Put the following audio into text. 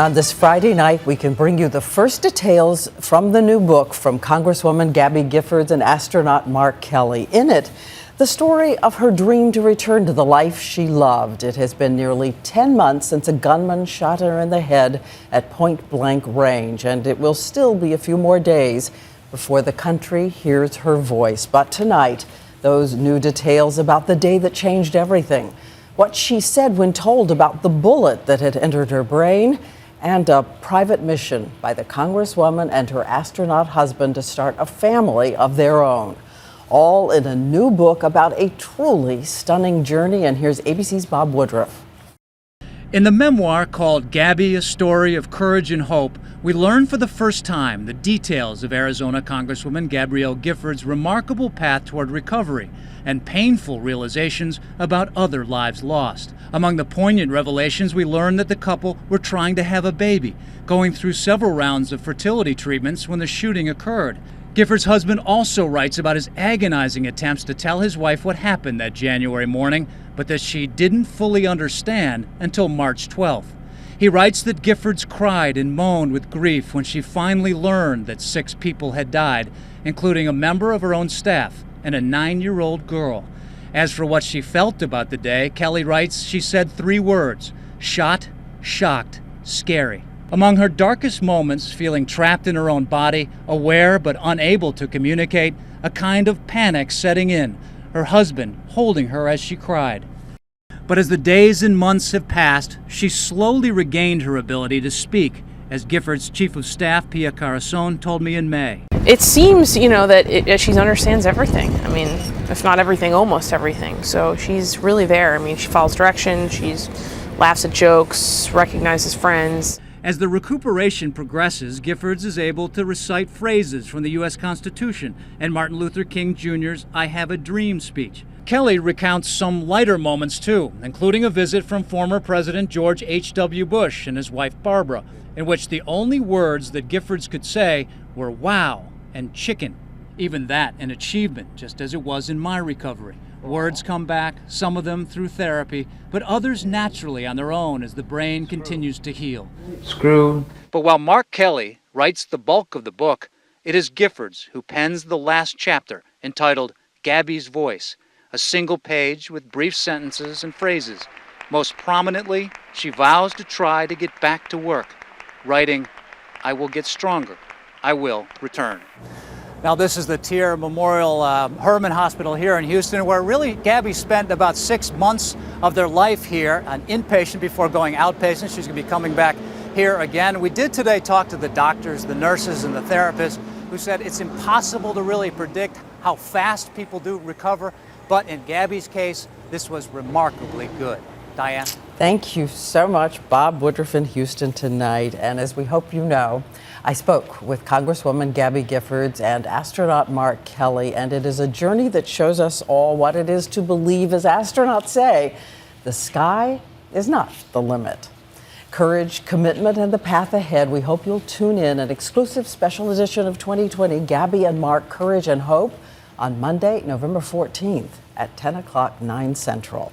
On this Friday night, we can bring you the first details from the new book from Congresswoman Gabby Giffords and astronaut Mark Kelly. In it, the story of her dream to return to the life she loved. It has been nearly 10 months since a gunman shot her in the head at point-blank range, and it will still be a few more days before the country hears her voice. But tonight, those new details about the day that changed everything, what she said when told about the bullet that had entered her brain, and a private mission by the Congresswoman and her astronaut husband to start a family of their own. All in a new book about a truly stunning journey. And here's ABC's Bob Woodruff. In the memoir called Gabby, A Story of Courage and Hope, we learn for the first time the details of Arizona Congresswoman Gabrielle Giffords' remarkable path toward recovery and painful realizations about other lives lost. Among the poignant revelations, we learn that the couple were trying to have a baby, going through several rounds of fertility treatments when the shooting occurred. Giffords' husband also writes about his agonizing attempts to tell his wife what happened that January morning, but that she didn't fully understand until March 12th. He writes that Giffords cried and moaned with grief when she finally learned that 6 people had died, including a member of her own staff and a 9-year-old girl. As for what she felt about the day, Kelly writes she said 3 words: shot, shocked, scary. Among her darkest moments, feeling trapped in her own body, aware but unable to communicate, a kind of panic setting in, her husband holding her as she cried. But as the days and months have passed, she slowly regained her ability to speak, as Giffords' Chief of Staff, Pia Carasone, told me in May. It seems, that she understands everything. I mean, if not everything, almost everything. So she's really there. I mean, she follows directions, she laughs at jokes, recognizes friends. As the recuperation progresses, Giffords is able to recite phrases from the U.S. Constitution and Martin Luther King Jr.'s I Have a Dream speech. Kelly recounts some lighter moments too, including a visit from former President George H.W. Bush and his wife Barbara, in which the only words that Giffords could say were wow and chicken. Even that an achievement, just as it was in my recovery. Words come back, some of them through therapy, but others naturally on their own as the brain continues to heal. Screw. But while Mark Kelly writes the bulk of the book, it is Giffords who pens the last chapter, entitled Gabby's Voice, a single page with brief sentences and phrases. Most prominently, she vows to try to get back to work, writing, I will get stronger. I will return. Now, this is the Tier Memorial Herman Hospital here in Houston, where really Gabby spent about 6 months of their life here, an inpatient before going outpatient. She's going to be coming back here again. We did today talk to the doctors, the nurses, and the therapists who said it's impossible to really predict how fast people do recover, but in Gabby's case, this was remarkably good. Diane? Thank you so much, Bob Woodruff in Houston tonight. And as we hope you know, I spoke with Congresswoman Gabby Giffords and astronaut Mark Kelly, and it is a journey that shows us all what it is to believe, as astronauts say, the sky is not the limit. Courage, commitment, and the path ahead. We hope you'll tune in an exclusive special edition of 2020, Gabby and Mark, Courage and Hope, on Monday, November 14th at 10 o'clock, 9 Central.